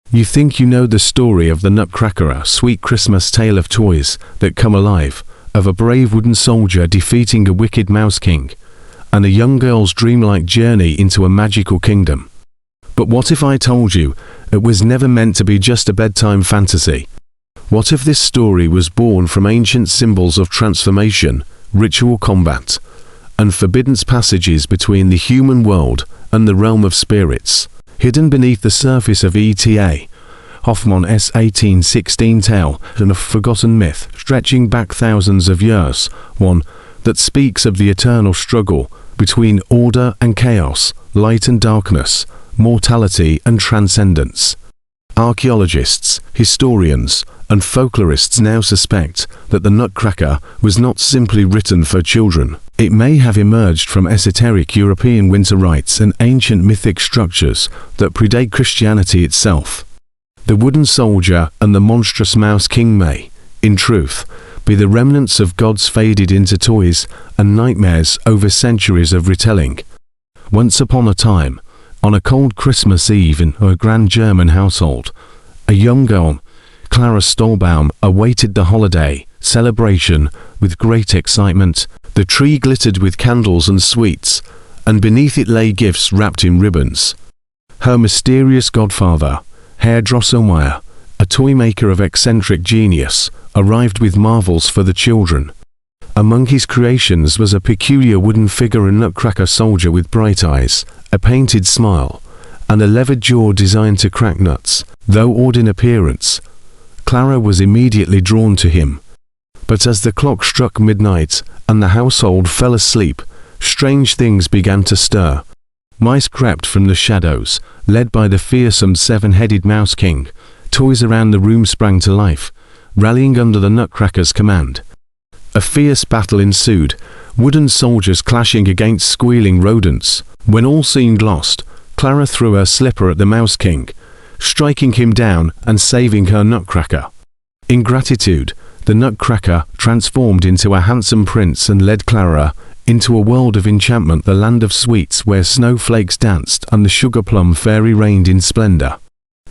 You think you know the story of the Nutcracker, a sweet Christmas tale of toys that come alive, of a brave wooden soldier defeating a wicked mouse king, and a young girl's dreamlike journey into a magical kingdom. But what if I told you it was never meant to be just a bedtime fantasy? What if this story was born from ancient symbols of transformation, ritual combat, and forbidden passages between the human world and the realm of spirits? Hidden beneath the surface of ETA, Hoffmann's 1816 tale and a forgotten myth stretching back thousands of years, one that speaks of the eternal struggle between order and chaos, light and darkness, mortality and transcendence. Archaeologists, historians, and folklorists now suspect that the Nutcracker was not simply written for children. It may have emerged from esoteric European winter rites and ancient mythic structures that predate Christianity itself. The wooden soldier and the monstrous mouse king may, in truth, be the remnants of gods faded into toys and nightmares over centuries of retelling. Once upon a time, on a cold Christmas Eve in a grand German household, a young girl, Clara Stolbaum, awaited the holiday celebration with great excitement. The tree glittered with candles and sweets, and beneath it lay gifts wrapped in ribbons. Her mysterious godfather, Herr Drosselmeyer, a toy maker of eccentric genius, arrived with marvels for the children. Among his creations was a peculiar wooden figure, a Nutcracker soldier with bright eyes, a painted smile, and a levered jaw designed to crack nuts. Though odd in appearance, Clara was immediately drawn to him. But as the clock struck midnight and the household fell asleep, strange things began to stir. Mice crept from the shadows, led by the fearsome seven-headed Mouse King. Toys around the room sprang to life, rallying under the Nutcracker's command. A fierce battle ensued, wooden soldiers clashing against squealing rodents. When all seemed lost, Clara threw her slipper at the Mouse King, striking him down and saving her Nutcracker. In gratitude, the Nutcracker transformed into a handsome prince and led Clara into a world of enchantment, the land of sweets where snowflakes danced and the sugar plum fairy reigned in splendor.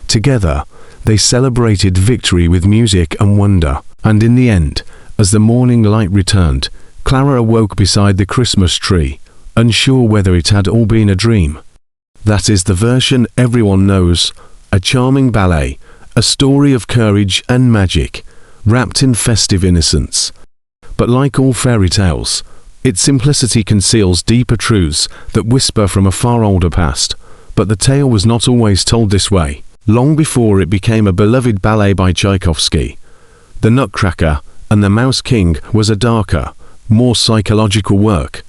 Together, they celebrated victory with music and wonder, and in the end, as the morning light returned, Clara awoke beside the Christmas tree, unsure whether it had all been a dream. That is the version everyone knows, a charming ballet, a story of courage and magic, wrapped in festive innocence. But like all fairy tales, its simplicity conceals deeper truths that whisper from a far older past. But the tale was not always told this way. Long before it became a beloved ballet by Tchaikovsky, The Nutcracker and the Mouse King was a darker, more psychological work.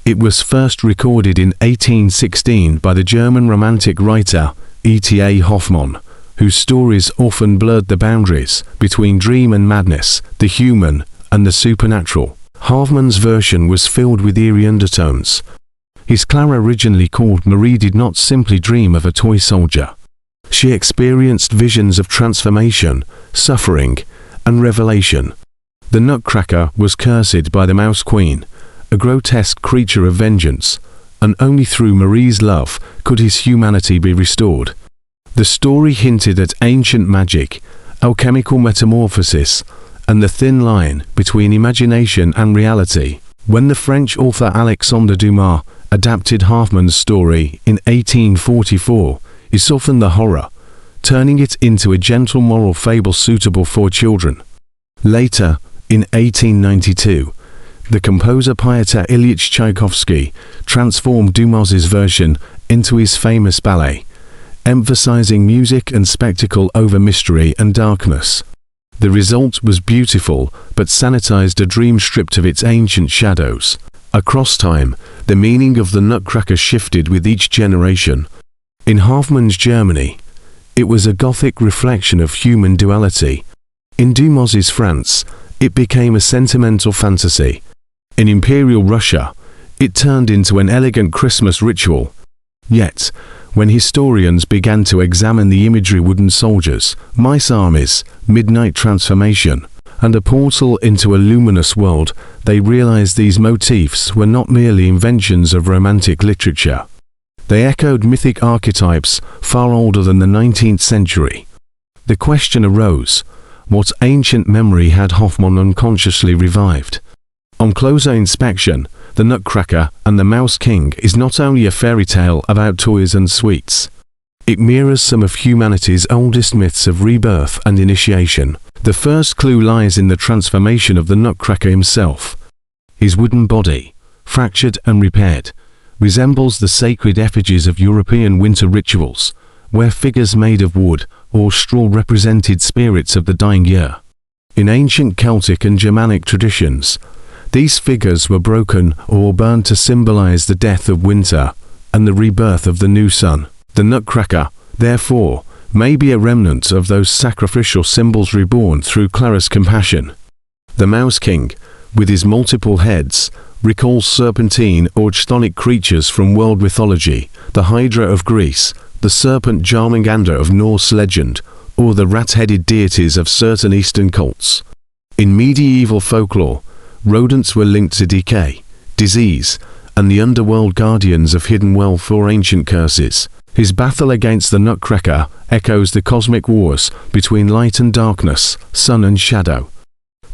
It was first recorded in 1816 by the German Romantic writer E.T.A. Hoffmann, whose stories often blurred the boundaries between dream and madness, the human and the supernatural. Hoffmann's version was filled with eerie undertones. His Clara, originally called Marie, did not simply dream of a toy soldier. She experienced visions of transformation, suffering, and revelation. The Nutcracker was cursed by the Mouse Queen, a grotesque creature of vengeance, and only through Marie's love could his humanity be restored. The story hinted at ancient magic, alchemical metamorphosis, and the thin line between imagination and reality. When the French author Alexandre Dumas adapted Hoffmann's story in 1844, he softened the horror, turning it into a gentle moral fable suitable for children. Later, in 1892, the composer Pyotr Ilyich Tchaikovsky transformed Dumas's version into his famous ballet, emphasizing music and spectacle over mystery and darkness. The result was beautiful, but sanitized a dream stripped of its ancient shadows. Across time, the meaning of the Nutcracker shifted with each generation. In Hoffmann's Germany, it was a Gothic reflection of human duality. In Dumas's France, it became a sentimental fantasy. In Imperial Russia, it turned into an elegant Christmas ritual. Yet, when historians began to examine the imagery, wooden soldiers, mice armies, midnight transformation, and a portal into a luminous world, they realized these motifs were not merely inventions of romantic literature. They echoed mythic archetypes far older than the 19th century. The question arose, what ancient memory had Hoffmann unconsciously revived? On closer inspection, the Nutcracker and the Mouse King is not only a fairy tale about toys and sweets. It mirrors some of humanity's oldest myths of rebirth and initiation. The first clue lies in the transformation of the Nutcracker himself. His wooden body, fractured and repaired, resembles the sacred effigies of European winter rituals, where figures made of wood or straw represented spirits of the dying year. In ancient Celtic and Germanic traditions, these figures were broken or burned to symbolize the death of winter and the rebirth of the new sun. The Nutcracker, therefore, may be a remnant of those sacrificial symbols reborn through Clara's compassion. The Mouse King, with his multiple heads, recalls serpentine or chthonic creatures from world mythology, the Hydra of Greece, the serpent Jarmungandr of Norse legend, or the rat-headed deities of certain Eastern cults. In medieval folklore, rodents were linked to decay, disease, and the underworld guardians of hidden wealth or ancient curses. His battle against the Nutcracker echoes the cosmic wars between light and darkness, sun and shadow.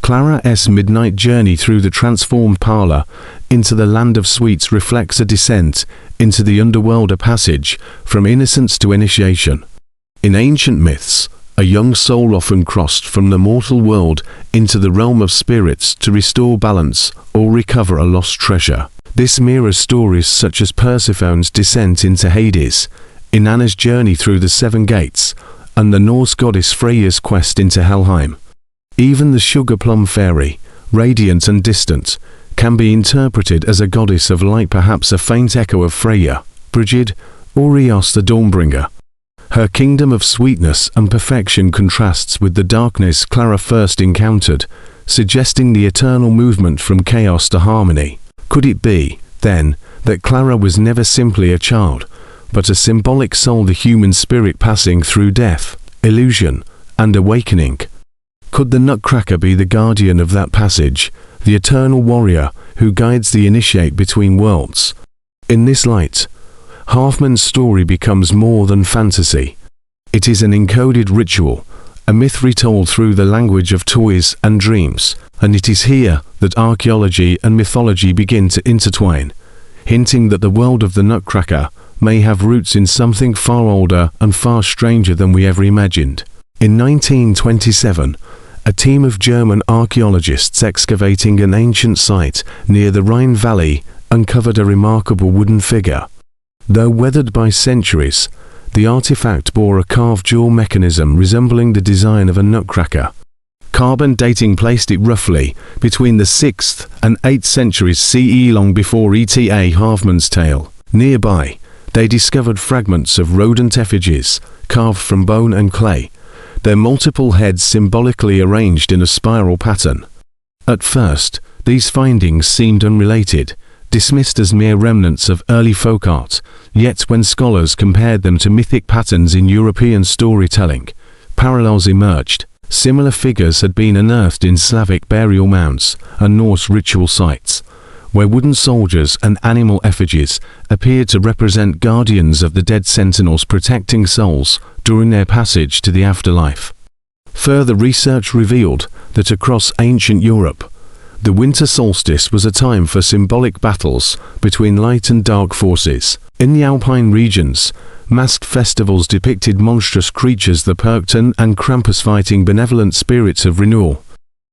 Clara's midnight journey through the transformed parlor into the land of sweets reflects a descent into the underworld, a passage from innocence to initiation. In ancient myths, a young soul often crossed from the mortal world into the realm of spirits to restore balance or recover a lost treasure. This mirrors stories such as Persephone's descent into Hades, Inanna's journey through the Seven Gates, and the Norse goddess Freyja's quest into Helheim. Even the sugar plum fairy, radiant and distant, can be interpreted as a goddess of light, perhaps a faint echo of Freyja, Brigid, or Eos the Dawnbringer. Her kingdom of sweetness and perfection contrasts with the darkness Clara first encountered, suggesting the eternal movement from chaos to harmony. Could it be, then, that Clara was never simply a child, but a symbolic soul, the human spirit passing through death, illusion, and awakening? Could the Nutcracker be the guardian of that passage, the eternal warrior who guides the initiate between worlds? In this light, Hoffmann's story becomes more than fantasy. It is an encoded ritual, a myth retold through the language of toys and dreams, and it is here that archaeology and mythology begin to intertwine, hinting that the world of the Nutcracker may have roots in something far older and far stranger than we ever imagined. In 1927, a team of German archaeologists excavating an ancient site near the Rhine Valley uncovered a remarkable wooden figure. Though weathered by centuries, the artifact bore a carved jaw mechanism resembling the design of a nutcracker. Carbon dating placed it roughly between the 6th and 8th centuries CE, long before E.T.A. Hoffmann's tale. Nearby, they discovered fragments of rodent effigies carved from bone and clay, their multiple heads symbolically arranged in a spiral pattern. At first, these findings seemed unrelated, dismissed as mere remnants of early folk art, yet when scholars compared them to mythic patterns in European storytelling, parallels emerged. Similar figures had been unearthed in Slavic burial mounds and Norse ritual sites, where wooden soldiers and animal effigies appeared to represent guardians of the dead, sentinels protecting souls during their passage to the afterlife. Further research revealed that across ancient Europe, the winter solstice was a time for symbolic battles between light and dark forces. In the Alpine regions, masked festivals depicted monstrous creatures, the Perkton and Krampus, fighting benevolent spirits of renewal.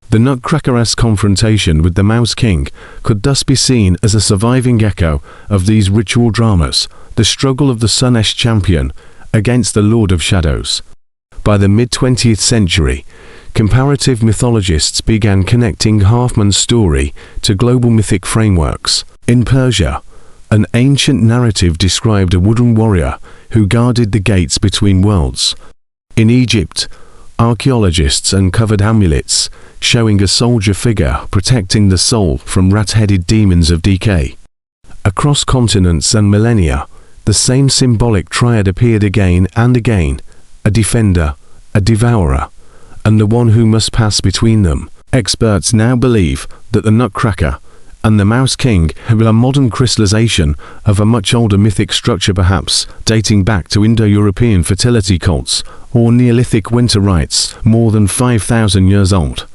The Nutcracker's confrontation with the Mouse King could thus be seen as a surviving echo of these ritual dramas, the struggle of the Sun-esque champion against the Lord of Shadows. By the mid-20th century, comparative mythologists began connecting Hoffmann's story to global mythic frameworks. In Persia, an ancient narrative described a wooden warrior who guarded the gates between worlds. In Egypt, archaeologists uncovered amulets showing a soldier figure protecting the soul from rat-headed demons of decay. Across continents and millennia, the same symbolic triad appeared again and again: a defender, a devourer, and the one who must pass between them. Experts now believe that the Nutcracker, and the Mouse King have a modern crystallization of a much older mythic structure, perhaps dating back to Indo-European fertility cults or Neolithic winter rites more than 5,000 years old.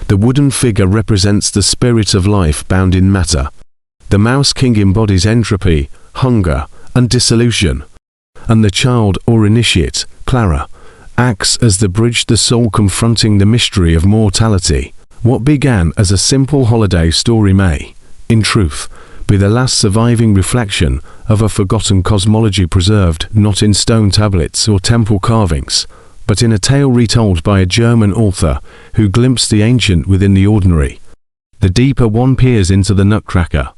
The wooden figure represents the spirit of life bound in matter. The Mouse King embodies entropy, hunger, and dissolution. And the child or initiate, Clara, acts as the bridge, the soul confronting the mystery of mortality. What began as a simple holiday story may, in truth, be the last surviving reflection of a forgotten cosmology, preserved not in stone tablets or temple carvings, but in a tale retold by a German author who glimpsed the ancient within the ordinary. The deeper one peers into the Nutcracker,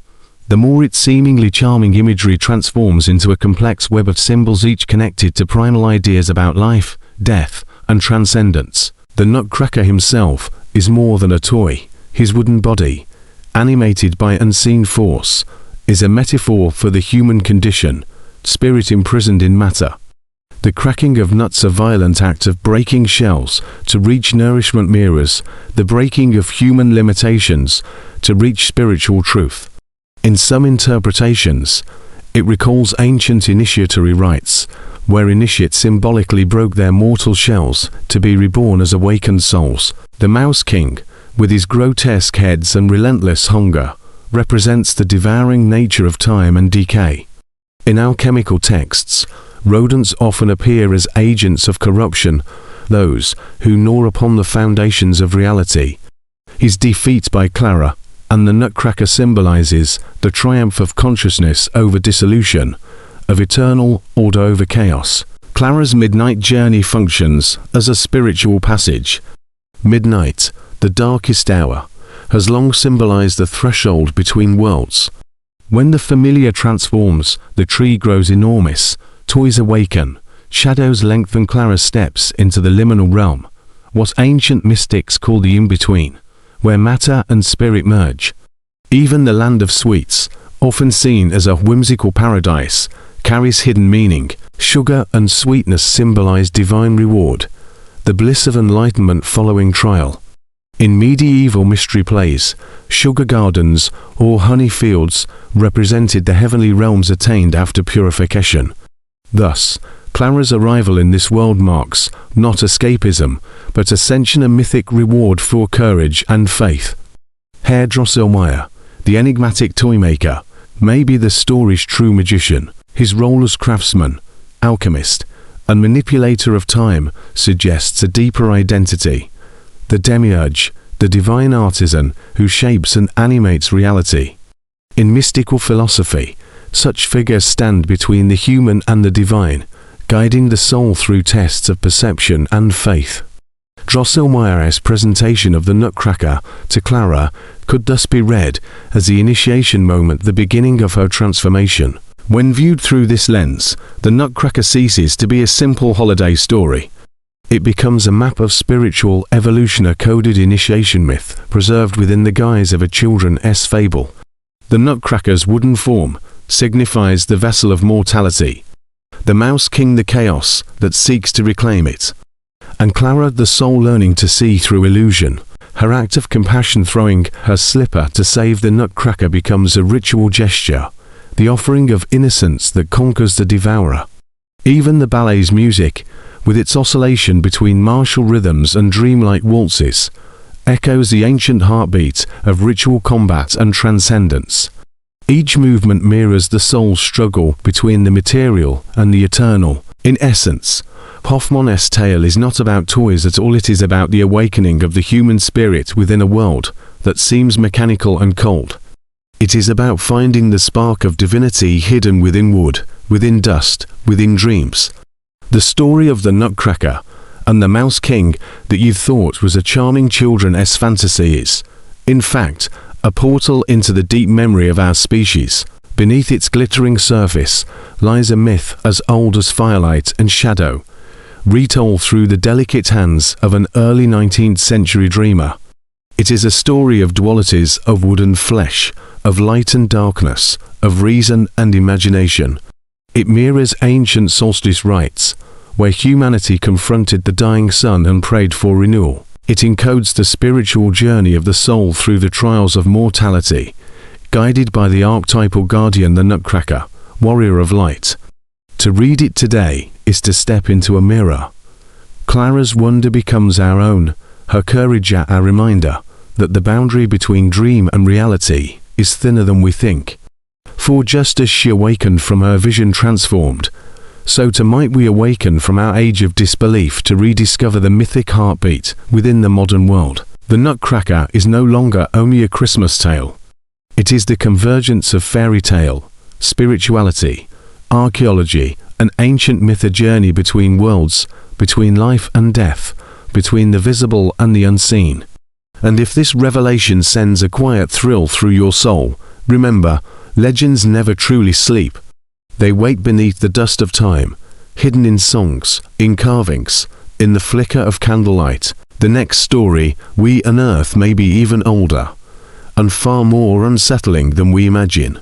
the more its seemingly charming imagery transforms into a complex web of symbols, each connected to primal ideas about life, death, and transcendence. The Nutcracker himself is more than a toy. His wooden body, animated by unseen force, is a metaphor for the human condition, spirit imprisoned in matter. The cracking of nuts, a violent act of breaking shells to reach nourishment, mirrors the breaking of human limitations to reach spiritual truth. In some interpretations, it recalls ancient initiatory rites, where initiates symbolically broke their mortal shells to be reborn as awakened souls. The Mouse King, with his grotesque heads and relentless hunger, represents the devouring nature of time and decay. In alchemical texts, rodents often appear as agents of corruption, those who gnaw upon the foundations of reality. His defeat by Clara and the Nutcracker symbolizes the triumph of consciousness over dissolution, of eternal order over chaos. Clara's midnight journey functions as a spiritual passage. Midnight, the darkest hour, has long symbolized the threshold between worlds. When the familiar transforms, the tree grows enormous, toys awaken, shadows lengthen, Clara steps into the liminal realm, what ancient mystics call the in-between, where matter and spirit merge. Even the land of sweets, often seen as a whimsical paradise, carries hidden meaning. Sugar and sweetness symbolize divine reward, the bliss of enlightenment following trial. In medieval mystery plays, sugar gardens or honey fields represented the heavenly realms attained after purification. Thus, Clara's arrival in this world marks not escapism, but ascension, a mythic reward for courage and faith. Herr Drosselmeyer, the enigmatic toymaker, may be the story's true magician. His role as craftsman, alchemist, and manipulator of time suggests a deeper identity. The demiurge, the divine artisan who shapes and animates reality. In mystical philosophy, such figures stand between the human and the divine, guiding the soul through tests of perception and faith. Drosselmeyer's presentation of the Nutcracker to Clara could thus be read as the initiation moment, the beginning of her transformation. When viewed through this lens, the Nutcracker ceases to be a simple holiday story. It becomes a map of spiritual evolution, a coded initiation myth, preserved within the guise of a children's fable. The Nutcracker's wooden form signifies the vessel of mortality, the Mouse King the chaos that seeks to reclaim it, and Clara the soul learning to see through illusion. Her act of compassion, throwing her slipper to save the Nutcracker, becomes a ritual gesture, the offering of innocence that conquers the devourer. Even the ballet's music, with its oscillation between martial rhythms and dreamlike waltzes, echoes the ancient heartbeat of ritual combat and transcendence. Each movement mirrors the soul's struggle between the material and the eternal. In essence, Hoffmann's tale is not about toys at all. It is about the awakening of the human spirit within a world that seems mechanical and cold. It is about finding the spark of divinity hidden within wood, within dust, within dreams. The story of the Nutcracker and the Mouse King that you thought was a charming children's fantasy is, in fact, a portal into the deep memory of our species. Beneath its glittering surface lies a myth as old as firelight and shadow, retold through the delicate hands of an early 19th century dreamer. It is a story of dualities, of wood and flesh, of light and darkness, of reason and imagination. It mirrors ancient solstice rites, where humanity confronted the dying sun and prayed for renewal. It encodes the spiritual journey of the soul through the trials of mortality, guided by the archetypal guardian, the Nutcracker, warrior of light. To read it today is to step into a mirror. Clara's wonder becomes our own, her courage our reminder that the boundary between dream and reality is thinner than we think. For just as she awakened from her vision transformed, so too might we awaken from our age of disbelief to rediscover the mythic heartbeat within the modern world. The Nutcracker is no longer only a Christmas tale. It is the convergence of fairy tale, spirituality, archaeology, and ancient myth, a journey between worlds, between life and death, between the visible and the unseen. And if this revelation sends a quiet thrill through your soul, remember, legends never truly sleep. They wait beneath the dust of time, hidden in songs, in carvings, in the flicker of candlelight. The next story we unearth may be even older, and far more unsettling than we imagine.